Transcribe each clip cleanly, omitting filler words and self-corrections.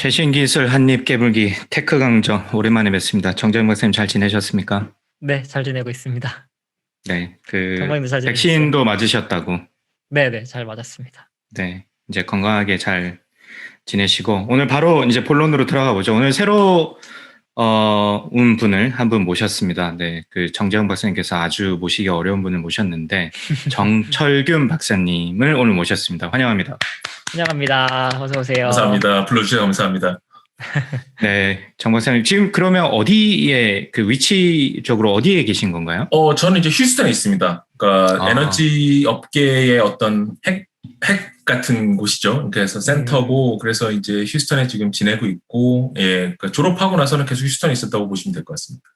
최신 기술 한입 깨물기 테크 강정 오랜만에 뵙습니다. 정재영 박사님 잘 지내셨습니까? 네, 잘 지내고 있습니다. 네, 정말로 잘 지내셨어요? 백신도 맞으셨다고. 네네, 잘 맞았습니다. 네, 이제 건강하게 잘 지내시고 오늘 바로 이제 본론으로 들어가 보죠. 오늘 새로 온 분을 한 분 모셨습니다. 네, 그 정재영 박사님께서 아주 모시기 어려운 분을 모셨는데 정철균 박사님을 오늘 모셨습니다. 환영합니다. 환영합니다. 어서 오세요. 감사합니다. 불러주셔서 감사합니다. 네, 정 박사님 지금 그러면 어디에 그 위치적으로 어디에 계신 건가요? 저는 이제 휴스턴에 있습니다. 그러니까 에너지 업계의 어떤 핵 같은 곳이죠. 그래서 센터고 그래서 이제 휴스턴에 지금 지내고 있고, 예, 그러니까 졸업하고 나서는 계속 휴스턴에 있었다고 보시면 될 것 같습니다.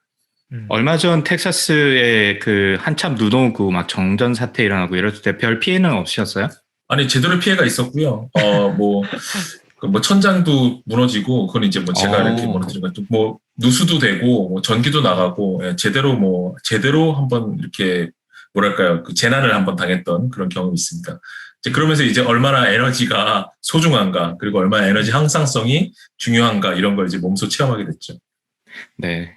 얼마 전 텍사스에 그 한참 눈 오고 막 정전 사태 일어나고 이럴 때 별 피해는 없으셨어요? 아니 제대로 피해가 있었고요. 뭐 천장도 무너지고 그건 이제 뭐 제가 이렇게 무너뜨린 것도 뭐 누수도 되고 뭐 전기도 나가고, 예, 제대로 한번 이렇게 뭐랄까요, 그 재난을 한번 당했던 그런 경험이 있습니다. 이제 그러면서 이제 얼마나 에너지가 소중한가, 그리고 얼마나 에너지 항상성이 중요한가, 이런 걸 이제 몸소 체험하게 됐죠. 네,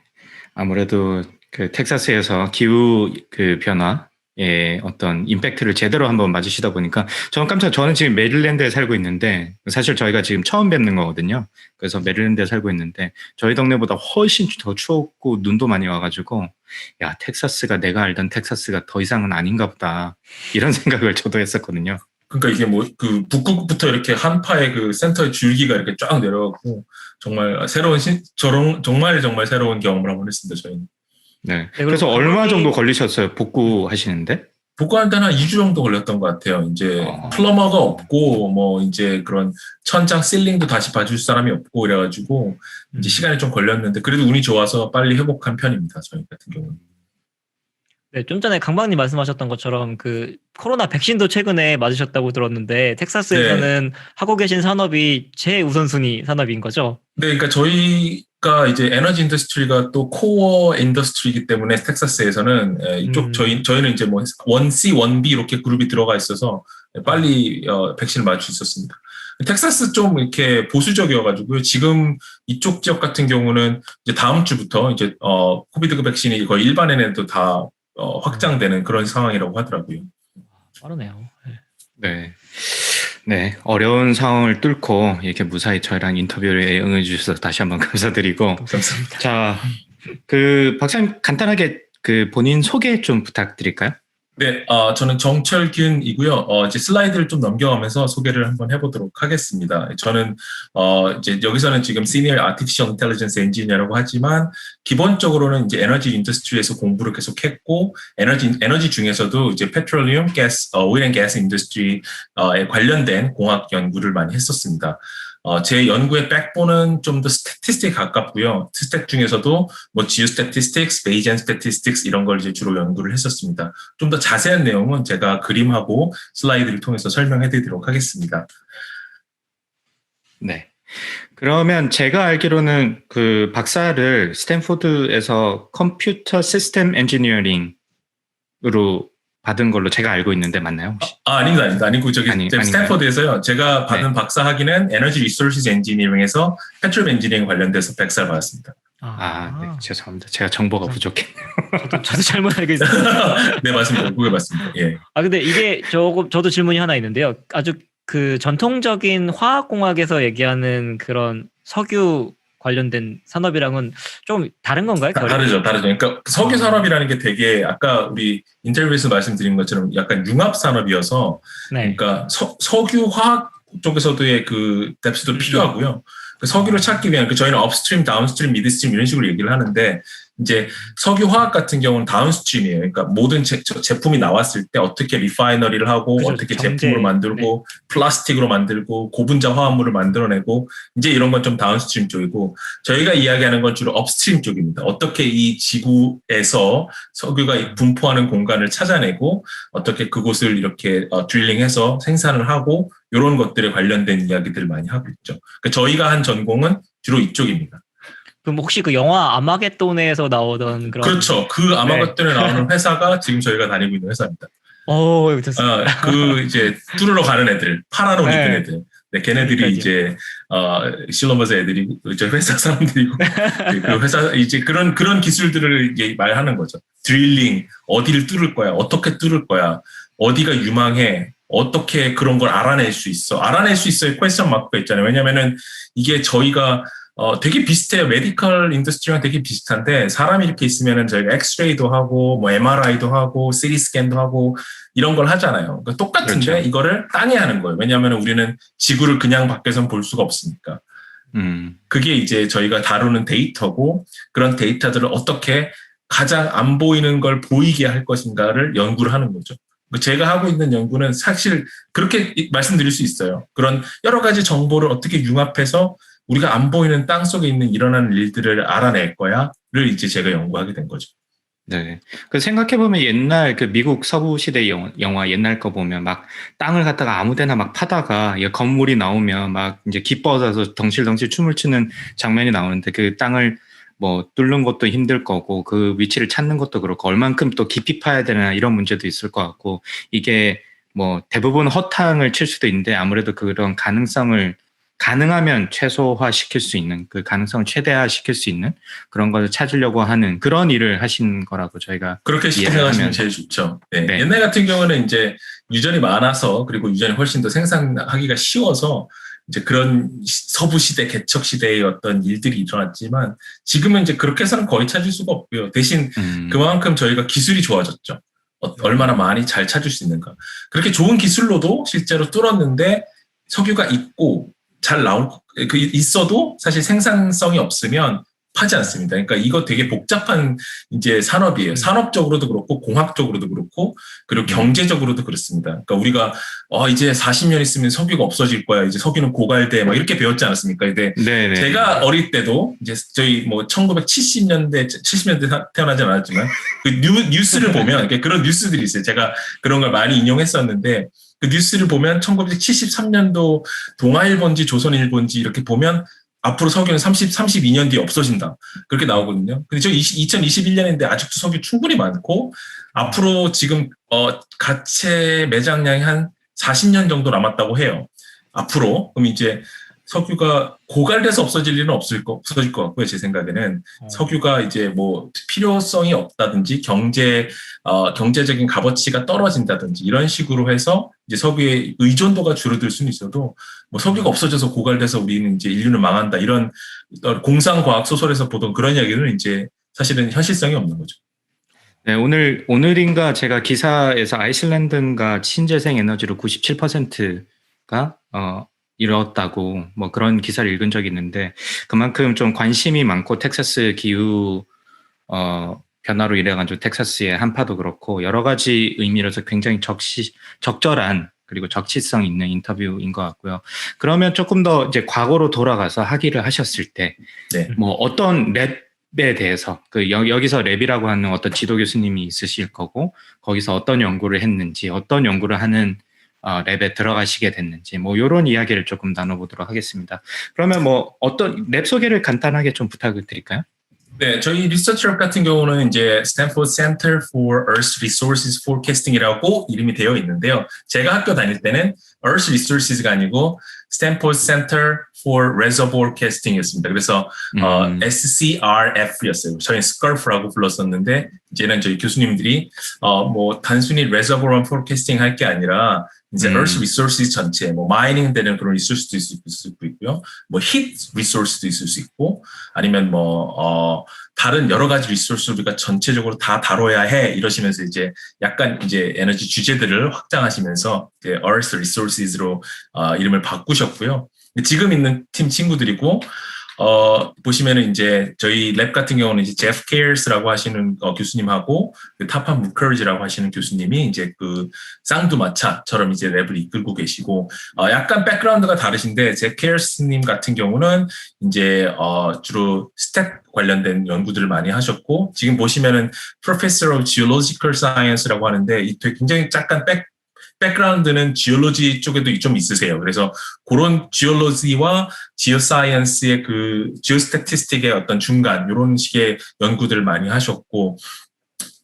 아무래도 그 텍사스에서 기후 그 변화의 어떤 임팩트를 제대로 한번 맞으시다 보니까 저는 지금 메릴랜드에 살고 있는데 사실 저희가 지금 처음 뵙는 거거든요. 그래서 메릴랜드에 살고 있는데 저희 동네보다 훨씬 더 추웠고 눈도 많이 와가지고 야, 텍사스가 내가 알던 텍사스가 더 이상은 아닌가 보다 이런 생각을 저도 했었거든요. 그러니까 이게 뭐 그 북극부터 이렇게 한파의 그 센터의 줄기가 이렇게 쫙 내려가고 정말 정말 새로운 경험을 한번 했습니다, 저희는. 네. 그래서 얼마 정도 걸리셨어요, 복구하시는데? 복구하는 데는 한 2주 정도 걸렸던 것 같아요. 이제 플러머가 없고 뭐 이제 그런 천장 실링도 다시 봐줄 사람이 없고 그래가지고 이제 시간이 좀 걸렸는데 그래도 운이 좋아서 빨리 회복한 편입니다, 저희 같은 경우는. 네, 좀 전에 강박님 말씀하셨던 것처럼 그 코로나 백신도 최근에 맞으셨다고 들었는데 텍사스에서는 하고 계신 산업이 최우선순위 산업인 거죠? 네, 그러니까 저희가 이제 에너지 인더스트리가 또 코어 인더스트리이기 때문에 텍사스에서는 이쪽 저희는 이제 뭐 1C, 1B 이렇게 그룹이 들어가 있어서 빨리 백신을 맞을 수 있었습니다. 텍사스 좀 이렇게 보수적이어가지고요. 지금 이쪽 지역 같은 경우는 이제 다음 주부터 이제 코비드 백신이 거의 일반인에도 다 확장되는 그런 상황이라고 하더라고요. 빠르네요. 네. 네, 어려운 상황을 뚫고 이렇게 무사히 저희랑 인터뷰에 응해 주셔서 다시 한번 감사드리고. 감사합니다. 자, 그 박사님 간단하게 그 본인 소개 좀 부탁드릴까요? 네, 저는 정철균이고요. 이제 슬라이드를 좀 넘겨가면서 소개를 한번 해보도록 하겠습니다. 저는 이제 여기서는 지금 Senior Artificial Intelligence Engineer라고 하지만 기본적으로는 이제 에너지 인더스트리에서 공부를 계속했고 에너지 중에서도 이제 Petroleum, Gas, Oil and Gas Industry에 관련된 공학 연구를 많이 했었습니다. 제 연구의 백본은 좀 더 스태티스틱에 가깝고요. 스택 중에서도 뭐 지오스태티스틱스, 베이지안 스태티스틱스 이런 걸 이제 주로 연구를 했었습니다. 좀 더 자세한 내용은 제가 그림하고 슬라이드를 통해서 설명해 드리도록 하겠습니다. 네. 그러면 제가 알기로는 그 박사를 스탠포드에서 컴퓨터 시스템 엔지니어링으로 받은 걸로 제가 알고 있는데 맞나요? 혹시? 아닙니다. 아니고 저기 스탠포드에서요. 제가 받은 박사 학위는 에너지 리소스 엔지니어링에서 페트롤 엔지니어링 관련돼서 백사를 받았습니다. 네, 죄송합니다. 제가 정보가 부족했네요. 저도 잘못 알고 있어요. 네, 맞습니다. 그게 맞습니다. 예. 근데 이게 저도 질문이 하나 있는데요. 아주 그 전통적인 화학공학에서 얘기하는 그런 석유 관련된 산업이랑은 좀 다른 건가요? 다르죠. 그러니까 석유 산업이라는 게 되게 아까 우리 인터뷰에서 말씀드린 것처럼 약간 융합 산업이어서, 네. 그러니까 석유 화학 쪽에서도의 그 뎁스도 필요하고요. 그 석유를 찾기 위한 저희는 업스트림, 다운스트림, 미드스트림 이런 식으로 얘기를 하는데 이제 석유 화학 같은 경우는 다운스트림이에요. 그러니까 모든 제품이 나왔을 때 어떻게 리파이너리를 하고 그렇죠, 어떻게 제품을 만들고 네. 플라스틱으로 만들고 고분자 화합물을 만들어내고 이제 이런 건 좀 다운스트림 쪽이고 저희가 이야기하는 건 주로 업스트림 쪽입니다. 어떻게 이 지구에서 석유가 분포하는 공간을 찾아내고 어떻게 그곳을 이렇게 드릴링해서 생산을 하고 이런 것들에 관련된 이야기들을 많이 하고 있죠. 그러니까 저희가 한 전공은 주로 이쪽입니다. 그럼 혹시 그 영화 아마겟돈에서 나오던 그런 그렇죠. 그 아마겟돈에 나오는 회사가 지금 저희가 다니고 있는 회사입니다. 좋습니다. 그 이제 뚫으러 가는 애들, 파란 옷 입은 애들. 네, 걔네들이 그러니까요. 이제 실로머즈 애들이 저 회사 사람들이고 그 회사 이제 그런 기술들을 이제 말하는 거죠. 드릴링 어디를 뚫을 거야, 어떻게 뚫을 거야, 어디가 유망해, 어떻게 그런 걸 알아낼 수 있어. 알아낼 수 있어요. 퀘스천 마크가 있잖아요. 왜냐면은 이게 저희가 되게 비슷해요. 메디컬 인더스트리랑 되게 비슷한데 사람이 이렇게 있으면은 저희가 엑스레이도 하고 뭐 MRI도 하고 CT 스캔도 하고 이런 걸 하잖아요. 그러니까 똑같은데 그렇죠. 이거를 땅에 하는 거예요. 왜냐하면 우리는 지구를 그냥 밖에서는 볼 수가 없으니까. 그게 이제 저희가 다루는 데이터고 그런 데이터들을 어떻게 가장 안 보이는 걸 보이게 할 것인가를 연구를 하는 거죠. 제가 하고 있는 연구는 사실 그렇게 말씀드릴 수 있어요. 그런 여러 가지 정보를 어떻게 융합해서 우리가 안 보이는 땅 속에 있는 일어나는 일들을 알아낼 거야를 이제 제가 연구하게 된 거죠. 네. 그 생각해보면 옛날 그 미국 서부 시대 영화 옛날 거 보면 막 땅을 갖다가 아무 데나 막 파다가 건물이 나오면 막 이제 기뻐서 덩실덩실 춤을 추는 장면이 나오는데 그 땅을 뭐 뚫는 것도 힘들 거고 그 위치를 찾는 것도 그렇고 얼만큼 또 깊이 파야 되나 이런 문제도 있을 것 같고 이게 뭐 대부분 허탕을 칠 수도 있는데 아무래도 그런 가능하면 최소화 시킬 수 있는 그 가능성을 최대화 시킬 수 있는 그런 것을 찾으려고 하는 그런 일을 하신 거라고 저희가 그렇게 생각하시면 제일 좋죠. 네. 네. 옛날 같은 경우는 이제 유전이 많아서 그리고 유전이 훨씬 더 생산하기가 쉬워서 이제 그런 서부 시대, 개척 시대의 어떤 일들이 일어났지만 지금은 이제 그렇게 해서는 거의 찾을 수가 없고요. 대신 그만큼 저희가 기술이 좋아졌죠. 얼마나 많이 잘 찾을 수 있는가. 그렇게 좋은 기술로도 실제로 뚫었는데 석유가 있고 잘 있어도 사실 생산성이 없으면 파지 않습니다. 그러니까 이거 되게 복잡한 이제 산업이에요. 산업적으로도 그렇고 공학적으로도 그렇고 그리고 경제적으로도 그렇습니다. 그러니까 우리가 이제 40년 있으면 석유가 없어질 거야. 이제 석유는 고갈돼. 막 이렇게 배웠지 않았습니까? 근데 네네. 제가 어릴 때도 이제 저희 뭐 70년대 태어나지 않았지만 그 뉴스를 보면 그런 뉴스들이 있어요. 제가 그런 걸 많이 인용했었는데 그 뉴스를 보면 1973년도 동아일보인지 조선일보인지 이렇게 보면 앞으로 석유는 32년 뒤에 없어진다. 그렇게 나오거든요. 근데 저 2021년인데 아직도 석유 충분히 많고 앞으로 지금 가채 매장량이 한 40년 정도 남았다고 해요. 앞으로. 그럼 이제 석유가 고갈돼서 없어질 일은 없어질 것 같고요. 제 생각에는 석유가 이제 뭐 필요성이 없다든지 경제적인 값어치가 떨어진다든지 이런 식으로 해서 이제 석유의 의존도가 줄어들 수는 있어도 뭐 석유가 없어져서 고갈돼서 우리는 이제 인류는 망한다 이런 공상과학 소설에서 보던 그런 이야기는 이제 사실은 현실성이 없는 거죠. 네, 오늘인가 제가 기사에서 아이슬란드가 신재생 에너지로 97%가 이뤘다고 뭐 그런 기사를 읽은 적이 있는데 그만큼 좀 관심이 많고 텍사스 기후 변화로 인해가지고 텍사스의 한파도 그렇고 여러 가지 의미로서 굉장히 적절한 그리고 적시성 있는 인터뷰인 것 같고요. 그러면 조금 더 이제 과거로 돌아가서 학위를 하셨을 때 뭐 어떤 랩에 대해서 여기서 랩이라고 하는 어떤 지도 교수님이 있으실 거고 거기서 어떤 연구를 했는지 어떤 연구를 하는 랩에 들어가시게 됐는지 뭐 이런 이야기를 조금 나눠보도록 하겠습니다. 그러면 뭐 어떤 랩 소개를 간단하게 좀 부탁을 드릴까요? 네, 저희 리서치랩 같은 경우는 이제 Stanford Center for Earth Resources Forecasting이라고 이름이 되어 있는데요. 제가 학교 다닐 때는 Earth Resources가 아니고 Stanford Center for Reservoir Casting이었습니다. 그래서 SCRF였어요. 저희는 SCRF라고 불렀었는데 이제는 저희 교수님들이 뭐 단순히 Reservoir Forecasting 할 게 아니라 이제 Earth Resources 전체, 뭐 마이닝 되는 그런 리소스도 있을 수 있고요, 뭐 Heat Resource도 있을 수 있고, 아니면 뭐 다른 여러 가지 리소스 우리가 전체적으로 다 다뤄야 해 이러시면서 이제 약간 이제 에너지 주제들을 확장하시면서 이제 Earth Resources로 이름을 바꾸셨고요. 지금 있는 팀 친구들이고. 보시면은 이제 저희 랩 같은 경우는 이제 제프 케어스라고 하시는 교수님하고 그 타판 무커리지라고 하시는 교수님이 이제 그 쌍두마차처럼 이제 랩을 이끌고 계시고 약간 백그라운드가 다르신데 제프 케어스님 같은 경우는 이제 주로 스탯 관련된 연구들을 많이 하셨고 지금 보시면은 Professor of Geological Science라고 하는데 이 되게 굉장히 약간 백그라운드는 지올로지 쪽에도 좀 있으세요. 그래서 그런 지올로지와 지오사이언스의 그 지오스태티스틱의 어떤 중간 이런 식의 연구들을 많이 하셨고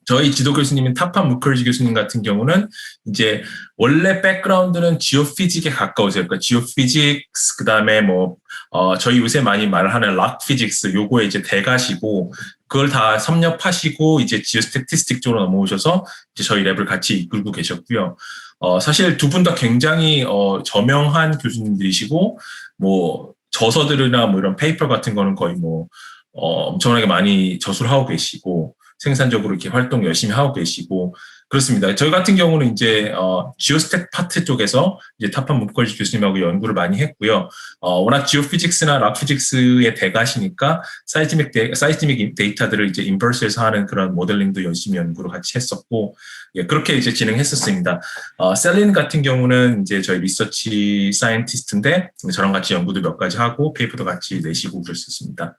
저희 지도 교수님인 타판 무커지 교수님 같은 경우는 이제 원래 백그라운드는 지오피직에 가까우세요. 그러니까 지오피직스 그다음에 저희 요새 많이 말하는 락 피직스 요거에 이제 대가시고 그걸 다 섭렵하시고 이제 지오스태티스틱 쪽으로 넘어오셔서 이제 저희 랩을 같이 이끌고 계셨고요. 사실 두 분 다 굉장히 저명한 교수님들이시고 저서들이나 이런 페이퍼 같은 거는 거의 엄청나게 많이 저술을 하고 계시고 생산적으로 이렇게 활동 열심히 하고 계시고 그렇습니다. 저희 같은 경우는 이제 지오스택 파트 쪽에서 이제 타판 문컬지 교수님하고 연구를 많이 했고요. 워낙 지오피직스나 락피직스의 대가시니까 사이즈믹 데이터들을 이제 인버스에서 하는 그런 모델링도 열심히 연구를 같이 했었고 예, 그렇게 이제 진행했었습니다. 셀린 같은 경우는 이제 저희 리서치 사이언티스트인데 저랑 같이 연구도 몇 가지 하고 페이퍼도 같이 내시고 그랬었습니다.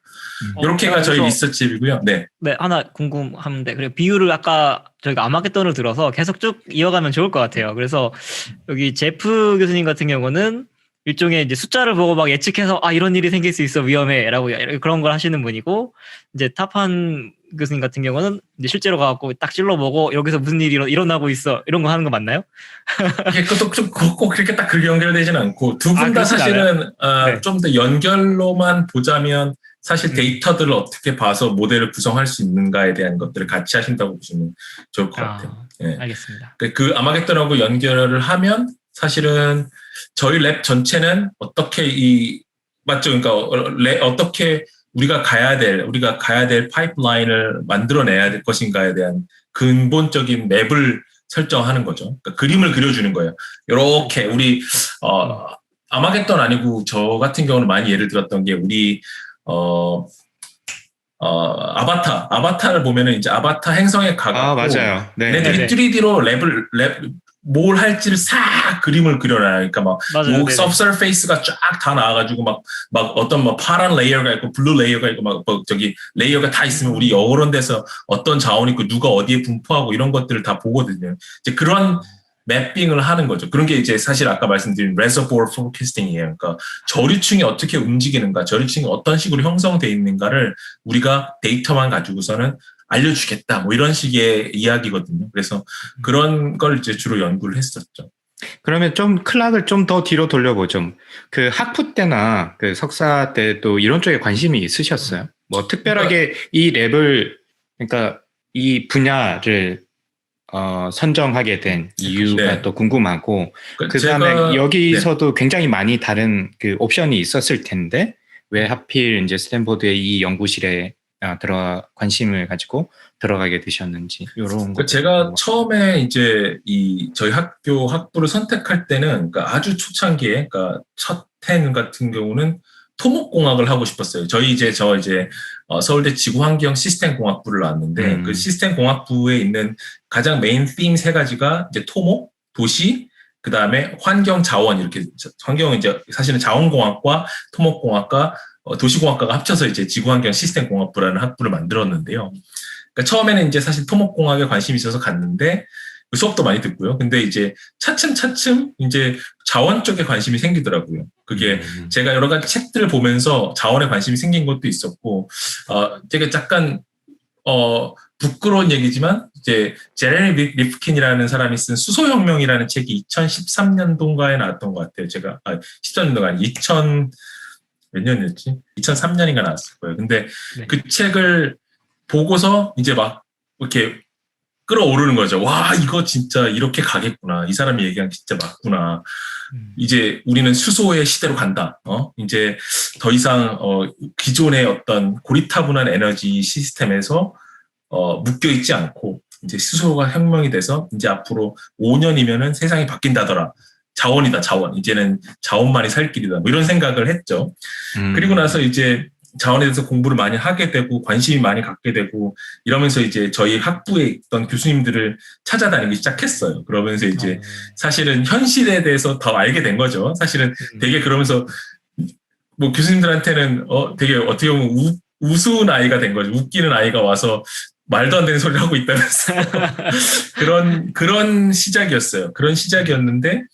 이렇게가 저희 리서치이고요. 네. 네, 하나 궁금한데 그리고 비율을 아까 저희가 아마겟돈을 들어서 계속 쭉 이어가면 좋을 것 같아요. 그래서 여기 제프 교수님 같은 경우는 일종의 이제 숫자를 보고 막 예측해서 이런 일이 생길 수 있어 위험해라고 그런 걸 하시는 분이고 이제 타판 교수님 같은 경우는 이제 실제로 가갖고 딱 찔러보고 여기서 무슨 일이 일어나고 있어 이런 거 하는 거 맞나요? 이게 꼭 그렇게 딱 그렇게 연결되지는 않고 두 분 다 사실은 네. 좀 더 연결로만 보자면 사실 데이터들을 어떻게 봐서 모델을 구성할 수 있는가에 대한 것들을 같이 하신다고 보시면 좋을 것 같아요. 네. 알겠습니다. 그 아마겟돈하고 연결을 하면 사실은 저희 랩 전체는 어떻게 맞죠? 그러니까 어떻게 우리가 가야 될 파이프라인을 만들어내야 될 것인가에 대한 근본적인 맵을 설정하는 거죠. 그러니까 그림을 그려주는 거예요. 이렇게 우리 아마겟돈 아니고 저 같은 경우는 많이 예를 들었던 게 우리 아바타를 보면은 이제 아바타 행성에 가고 맞아요. 네. 얘네들이 3D로 뭘 할지를 싹 그림을 그려놔요. 그러니까 서브서페이스가 쫙 다 나와가지고 막 어떤 파란 레이어가 있고 블루 레이어가 있고 레이어가 다 있으면 우리 여러 데서 어떤 자원이 있고 누가 어디에 분포하고 이런 것들을 다 보거든요. 이제 그런 맵핑을 하는 거죠. 그런 게 이제 사실 아까 말씀드린 reservoir forecasting이에요. 그러니까 저류층이 어떻게 움직이는가, 저류층이 어떤 식으로 형성되어 있는가를 우리가 데이터만 가지고서는 알려주겠다. 이런 식의 이야기거든요. 그래서 그런 걸 이제 주로 연구를 했었죠. 그러면 좀 클락을 좀 더 뒤로 돌려보죠. 그 학부 때나 그 석사 때도 이런 쪽에 관심이 있으셨어요? 특별하게 이 랩을 그러니까 이 분야를 선정하게 된 이유가 또 궁금하고 그 다음에 여기서도 굉장히 많이 다른 그 옵션이 있었을 텐데 왜 하필 이제 스탠포드의 이 연구실에 관심을 가지고 들어가게 되셨는지 이런 거. 제가 처음에 이제 저희 학부를 선택할 때는 그러니까 아주 초창기에 그러니까 첫 해 같은 경우는 토목공학을 하고 싶었어요. 저 서울대 지구환경 시스템공학부를 나왔는데 그 시스템공학부에 있는 가장 메인 팀 3가지가 이제 토목, 도시, 그 다음에 환경, 자원 이렇게 환경은 이제 사실은 자원공학과 토목공학과 도시공학과가 합쳐서 이제 지구환경 시스템공학부라는 학부를 만들었는데요. 그러니까 처음에는 이제 사실 토목공학에 관심이 있어서 갔는데 수업도 많이 듣고요. 근데 이제 차츰 이제 자원 쪽에 관심이 생기더라고요. 그게 제가 여러 가지 책들을 보면서 자원에 관심이 생긴 것도 있었고, 되게 약간 부끄러운 얘기지만 이제 제레미 리프킨이라는 사람이 쓴 수소혁명이라는 책이 2013년도인가에 나왔던 것 같아요. 제가 13년도가 아니 몇 년이었지? 2003년인가 나왔을 거예요. 근데 그 책을 보고서 이제 막 이렇게 끌어오르는 거죠. 와, 이거 진짜 이렇게 가겠구나. 이 사람이 얘기한 게 진짜 맞구나. 이제 우리는 수소의 시대로 간다. 이제 더 이상 기존의 어떤 고리타분한 에너지 시스템에서 묶여 있지 않고 이제 수소가 혁명이 돼서 이제 앞으로 5년이면은 세상이 바뀐다더라. 자원이다, 자원. 이제는 자원만이 살 길이다. 이런 생각을 했죠. 그리고 나서 이제 자원에 대해서 공부를 많이 하게 되고 관심이 많이 갖게 되고 이러면서 이제 저희 학부에 있던 교수님들을 찾아다니기 시작했어요. 그러면서 이제 사실은 현실에 대해서 더 알게 된 거죠. 사실은 되게 그러면서 교수님들한테는 되게 어떻게 보면 우스운 아이가 된 거죠. 웃기는 아이가 와서 말도 안 되는 소리를 하고 있다면서 그런 시작이었어요. 그런 시작이었는데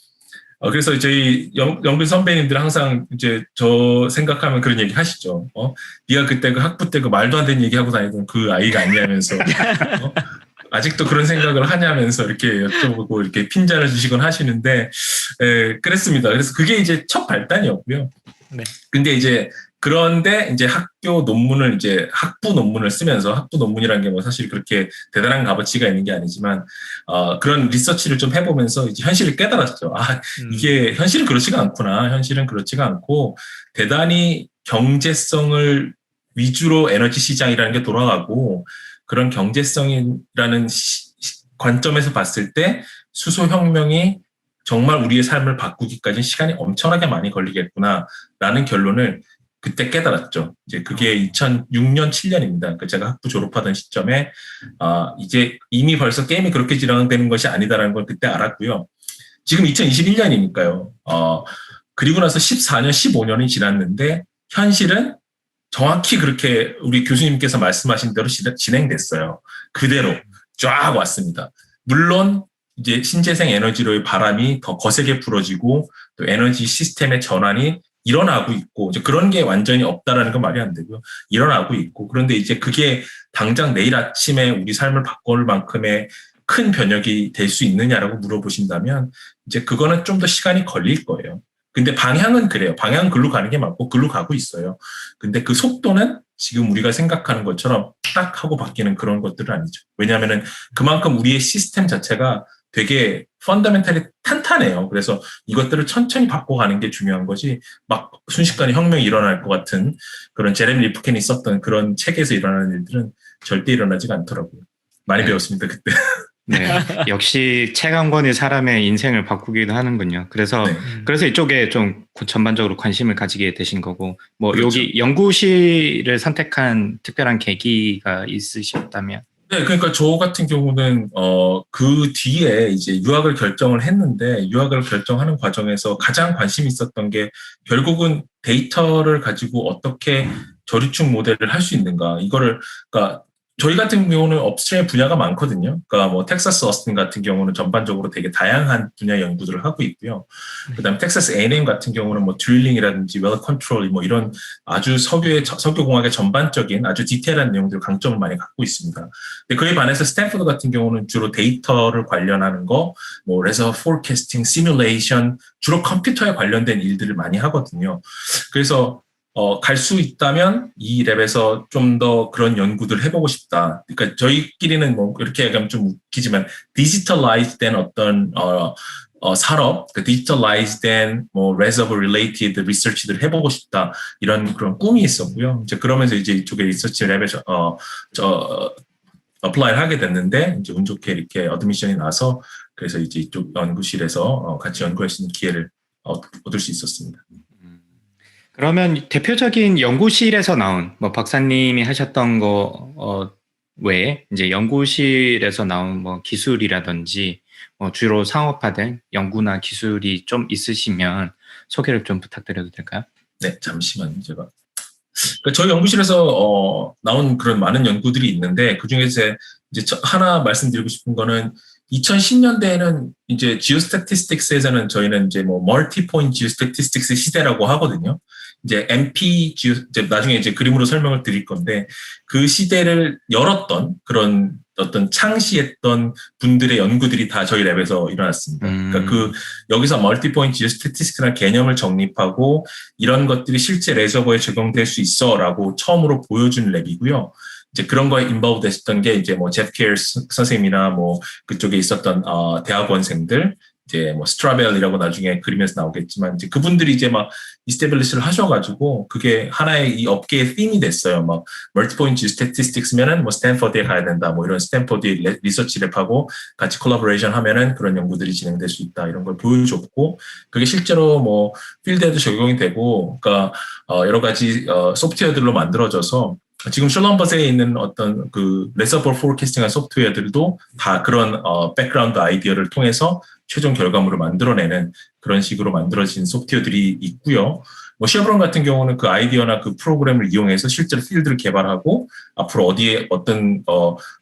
그래서 저희 연구 선배님들 항상 이제 저 생각하면 그런 얘기 하시죠. 네가 그때 그 학부 때 그 말도 안 되는 얘기 하고 다니던 그 아이가 아니냐면서 아직도 그런 생각을 하냐면서 이렇게 여쭤보고 이렇게 핀잔을 주시곤 하시는데, 그랬습니다. 그래서 그게 이제 첫 발단이었고요. 네. 근데 이제 그런데 이제 학교 논문을 이제 학부 논문을 쓰면서 학부 논문이라는 게 뭐 사실 그렇게 대단한 값어치가 있는 게 아니지만 그런 리서치를 좀 해보면서 이제 현실을 깨달았죠. 이게 현실은 그렇지가 않구나. 현실은 그렇지가 않고 대단히 경제성을 위주로 에너지 시장이라는 게 돌아가고 그런 경제성이라는 관점에서 봤을 때 수소혁명이 정말 우리의 삶을 바꾸기까지 시간이 엄청나게 많이 걸리겠구나라는 결론을 그때 깨달았죠. 이제 그게 2006년, 7년입니다. 제가 학부 졸업하던 시점에 이제 이미 벌써 게임이 그렇게 진행되는 것이 아니다라는 걸 그때 알았고요. 지금 2021년이니까요. 그리고 나서 14년, 15년이 지났는데 현실은 정확히 그렇게 우리 교수님께서 말씀하신 대로 진행됐어요. 그대로 쫙 왔습니다. 물론 이제 신재생 에너지로의 바람이 더 거세게 불어지고 또 에너지 시스템의 전환이 일어나고 있고 이제 그런 게 완전히 없다라는 건 말이 안 되고요. 일어나고 있고 그런데 이제 그게 당장 내일 아침에 우리 삶을 바꿀 만큼의 큰 변혁이 될 수 있느냐라고 물어보신다면 이제 그거는 좀 더 시간이 걸릴 거예요. 근데 방향은 그래요. 방향은 글로 가는 게 맞고 글로 가고 있어요. 근데 그 속도는 지금 우리가 생각하는 것처럼 딱 하고 바뀌는 그런 것들은 아니죠. 왜냐하면은 그만큼 우리의 시스템 자체가 되게 펀더멘탈이 탄탄해요. 그래서 이것들을 천천히 바꿔가는 게 중요한 거지 막 순식간에 혁명이 일어날 것 같은 그런 제레미 리프켄이 썼던 그런 책에서 일어나는 일들은 절대 일어나지가 않더라고요. 많이 배웠습니다, 그때. 네, 역시 책 한 권이 사람의 인생을 바꾸기도 하는군요. 그래서 그래서 이쪽에 좀 전반적으로 관심을 가지게 되신 거고, 뭐 그렇죠. 여기 연구실을 선택한 특별한 계기가 있으셨다면? 네, 그러니까 저 같은 경우는 그 뒤에 이제 유학을 결정을 했는데 유학을 결정하는 과정에서 가장 관심이 있었던 게 결국은 데이터를 가지고 어떻게 저리축 모델을 할 수 있는가 이거를 그러니까 저희 같은 경우는 업스트림 분야가 많거든요. 그러니까 뭐 텍사스 어스틴 같은 경우는 전반적으로 되게 다양한 분야 연구들을 하고 있고요. 그다음에 텍사스 A&M 같은 경우는 뭐 드릴링이라든지 웰 컨트롤 뭐 이런 아주 석유공학의 전반적인 아주 디테일한 내용들을 강점을 많이 갖고 있습니다. 근데 그에 반해서 스탠포드 같은 경우는 주로 데이터를 관련하는 거, 뭐 레저 포캐스팅, 시뮬레이션, 주로 컴퓨터에 관련된 일들을 많이 하거든요. 그래서 갈 수 있다면 이 랩에서 좀 더 그런 연구들 해보고 싶다. 그러니까 저희끼리는 뭐 이렇게 얘기하면 좀 웃기지만 디지털라이즈된 어떤 산업, 그 디지털라이즈된 뭐 reservoir related 리서치들 해보고 싶다. 이런 그런 꿈이 있었고요. 이제 그러면서 이제 이쪽에 리서치 랩에 어플라이를 하게 됐는데 이제 운 좋게 이렇게 어드미션이 나서 그래서 이제 이쪽 연구실에서 같이 연구할 수 있는 기회를 얻을 수 있었습니다. 그러면 대표적인 연구실에서 나온 뭐 박사님이 하셨던 거 외에 이제 연구실에서 나온 뭐 기술이라든지 주로 상업화된 연구나 기술이 좀 있으시면 소개를 좀 부탁드려도 될까요? 네, 잠시만요. 제가 저희 연구실에서 나온 그런 많은 연구들이 있는데 그 중에서 이제 하나 말씀드리고 싶은 거는 2010년대에는 이제 지오스태티스틱스에서는 저희는 이제 뭐 멀티 포인트 지오스태티스틱스 시대라고 하거든요. 이제 이제 나중에 이제 그림으로 설명을 드릴 건데 그 시대를 열었던 그런 어떤 창시했던 분들의 연구들이 다 저희 랩에서 일어났습니다. 그러니까 여기서 멀티 포인트 지오스태티스틱스라는 개념을 정립하고 이런 것들이 실제 레저버에 적용될 수 있어라고 처음으로 보여준 랩이고요. 이제 그런 거에 인바우드 했었던 게 이제 뭐 제프 케어스 선생님이나 뭐 그쪽에 있었던 대학원생들 이제 뭐 스트라벨이라고 나중에 그림에서 나오겠지만 이제 그분들이 이제 막 이스테블리시를 하셔가지고 그게 하나의 이 업계의 ธี임이 됐어요. 막 멀티포인트 스태티스틱스면은 뭐 스탠퍼드에 가야 된다. 뭐 이런 스탠퍼드 리서치 랩하고 같이 콜라보레이션 하면은 그런 연구들이 진행될 수 있다. 이런 걸 보여줬고 그게 실제로 뭐 필드에도 적용이 되고 그러니까 여러 가지 소프트웨어들로 만들어져서 지금 슐럼버스에 있는 어떤 그 레서버 포캐스팅한 소프트웨어들도 다 그런 백그라운드 아이디어를 통해서 최종 결과물을 만들어내는 그런 식으로 만들어진 소프트웨어들이 있고요. 뭐 쉐브론 같은 경우는 그 아이디어나 그 프로그램을 이용해서 실제로 필드를 개발하고 앞으로 어디에 어떤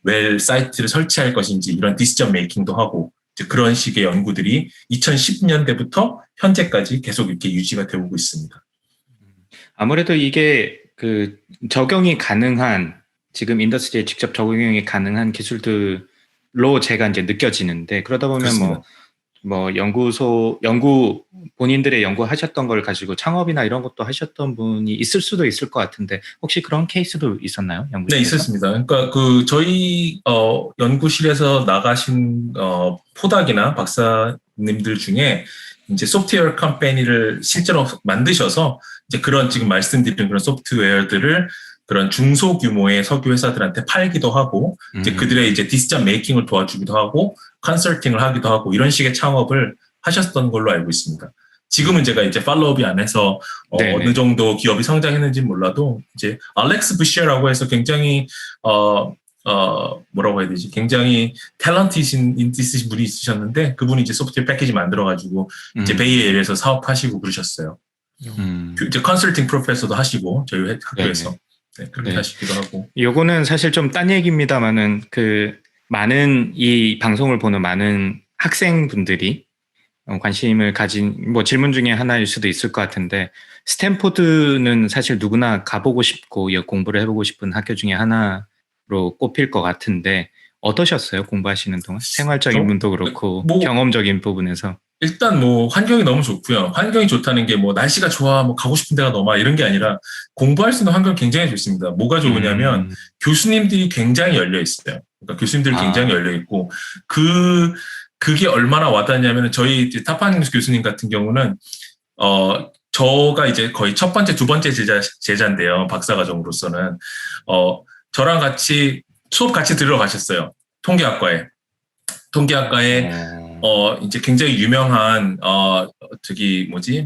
웰 사이트를 설치할 것인지 이런 디시전 메이킹도 하고 그런 식의 연구들이 2010년대부터 현재까지 계속 이렇게 유지가 되고 있습니다. 아무래도 이게 그 적용이 가능한 지금 인더스트리에 직접 적용이 가능한 기술들이 로 제가 이제 느껴지는데 그러다 보면 그렇습니다. 뭐 본인들의 연구하셨던 걸 가지고 창업이나 이런 것도 하셨던 분이 있을 수도 있을 것 같은데 혹시 그런 케이스도 있었나요? 연구실에서? 네, 있었습니다. 그러니까 저희 연구실에서 나가신 포닥이나 박사님들 중에 이제 소프트웨어 컴퍼니를 실제로 만드셔서 이제 그런 지금 말씀드린 그런 소프트웨어들을 그런 중소규모의 석유 회사들한테 팔기도 하고 이제 그들의 이제 디시전 메이킹을 도와주기도 하고 컨설팅을 하기도 하고 이런 식의 창업을 하셨던 걸로 알고 있습니다. 지금은 제가 이제 팔로우업이 안 해서 어느 정도 기업이 성장했는지는 몰라도 이제 알렉스 부시어라고 해서 굉장히 뭐라고 해야 되지? 굉장히 탤런트이신 분이 있으셨는데 그분이 이제 소프트웨어 패키지 만들어가지고 이제 베이에리에서 사업하시고 그러셨어요. 이제 컨설팅 프로페서도 하시고 저희 학교에서 그렇게 하시기도 하고. 요거는 사실 좀 딴 얘기입니다만은 많은 이 방송을 보는 많은 학생분들이 관심을 가진 질문 중에 하나일 수도 있을 것 같은데 스탠포드는 사실 누구나 가보고 싶고 공부를 해보고 싶은 학교 중에 하나로 꼽힐 것 같은데 어떠셨어요? 공부하시는 동안? 생활적인 부분도 그렇고 경험적인 부분에서. 일단 환경이 너무 좋고요. 환경이 좋다는 게 날씨가 좋아, 가고 싶은 데가 너무 이런 게 아니라 공부할 수 있는 환경이 굉장히 좋습니다. 뭐가 좋으냐면 교수님들이 굉장히 열려 있어요. 그러니까 교수님들이 굉장히 열려 있고 그게 얼마나 와닿냐면 저희 타파닝 교수님 같은 경우는 저가 이제 거의 첫 번째, 두 번째 제자인데요. 박사과정으로서는 저랑 같이 수업 같이 들어가셨어요. 통계학과에 이제 굉장히 유명한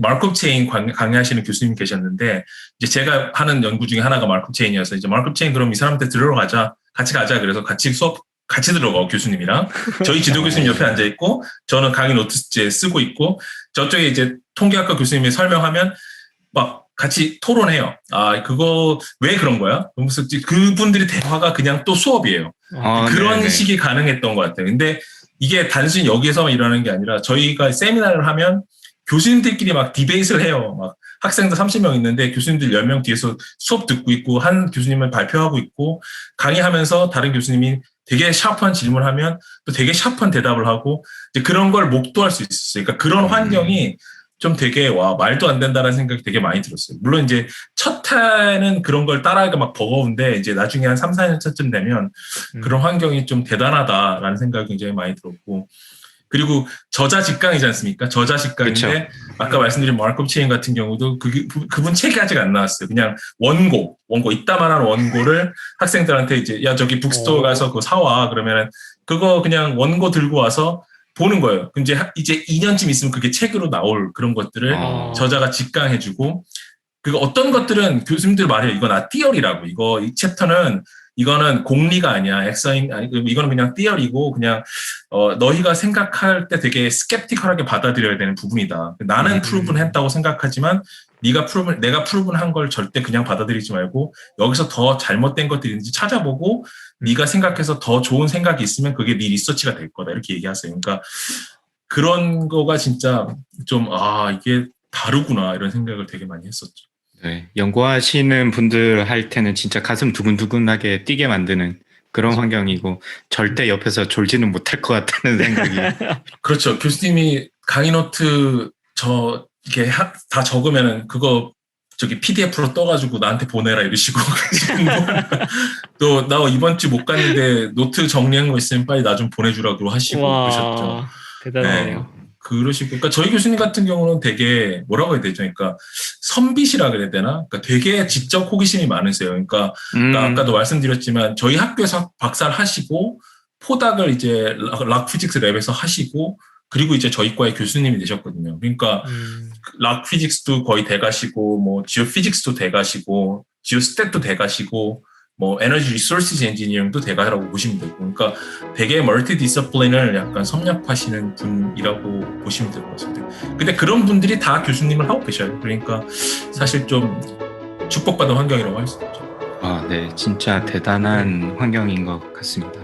마크업 체인 강의하시는 교수님 계셨는데 이제 제가 하는 연구 중에 하나가 마크업 체인이어서 이제 마크업 체인 그럼 이 사람한테 들어가자, 같이 가자. 그래서 같이 수업 같이 들어가고 교수님이랑 저희 지도 교수님 옆에 앉아 있고 저는 강의 노트 쓰고 있고 저쪽에 이제 통계학과 교수님이 설명하면 막 같이 토론해요. 그거 왜 그런 거야? 그래서 그분들이 대화가 그냥 또 수업이에요. 그런 식이 가능했던 것 같아요. 근데 이게 단순히 여기에서만 일어나는 게 아니라 저희가 세미나를 하면 교수님들끼리 막 디베이트를 해요. 막 학생들 30명 있는데 교수님들 10명 뒤에서 수업 듣고 있고 한 교수님은 발표하고 있고 강의하면서 다른 교수님이 되게 샤프한 질문하면 또 되게 샤프한 대답을 하고 이제 그런 걸 목도할 수 있었어요. 그러니까 그런 환경이 좀 되게 말도 안 된다는 생각이 되게 많이 들었어요. 물론 이제 첫 해는 그런 걸 따라하기가 막 버거운데 이제 나중에 한 3, 4년 차쯤 되면 그런 환경이 좀 대단하다라는 생각이 굉장히 많이 들었고 그리고 저자 직강이지 않습니까? 저자 직강인데 그쵸. 아까 말씀드린 마크업 체인 같은 경우도 그분 책이 아직 안 나왔어요. 그냥 원고 이따만한 원고를 학생들한테 이제 야 저기 북스토어 가서 그거 사와 그러면 그거 그냥 원고 들고 와서 보는 거예요. 이제 2년쯤 있으면 그게 책으로 나올 그런 것들을 저자가 직강해주고 그거 어떤 것들은 교수님들 말해요. 이거 나 띠어리라고 이 챕터는 이거는 공리가 아니야. 이거는 그냥 띠어리고 그냥 너희가 생각할 때 되게 스캡티컬하게 받아들여야 되는 부분이다. 나는 프루븐했다고 생각하지만 내가 프루븐한 걸 절대 그냥 받아들이지 말고 여기서 더 잘못된 것들이 있는지 찾아보고 네가 생각해서 더 좋은 생각이 있으면 그게 네 리서치가 될 거다 이렇게 얘기하세요. 그러니까 그런 거가 진짜 좀 이게 다르구나 이런 생각을 되게 많이 했었죠. 네, 연구하시는 분들 할 때는 진짜 가슴 두근두근하게 뛰게 만드는 그런 환경이고 절대 옆에서 졸지는 못할 것 같다는 생각이. 그렇죠. 교수님이 강의 노트 이렇게 다 적으면은 그거 PDF로 떠가지고 나한테 보내라 이러시고 또 나 이번 주 못 갔는데 노트 정리한 거 있으면 빨리 나 좀 보내주라고 하시고 그러셨죠. 대단하네요. 네, 그러시고 그러니까 저희 교수님 같은 경우는 되게 뭐라고 해야 되죠? 그러니까 선비시라 그래야 되나? 그러니까 되게 지적 호기심이 많으세요. 그러니까 아까도 말씀드렸지만 저희 학교에서 박사를 하시고 포닥을 이제 락 피직스 랩에서 하시고 그리고 이제 저희 과의 교수님이 되셨거든요. 그러니까 락 피직스도 거의 돼가시고 지오 피직스도 돼가시고 지오 스탯도 돼가시고 에너지 리소스 엔지니어링도 돼가라고 보시면 되고 그러니까 되게 멀티 디서플린을 약간 섭렵하시는 분이라고 보시면 될 것 같습니다. 근데 그런 분들이 다 교수님을 하고 계셔요. 그러니까 사실 좀 축복받은 환경이라고 할 수 있죠. 네, 진짜 대단한 환경인 것 같습니다.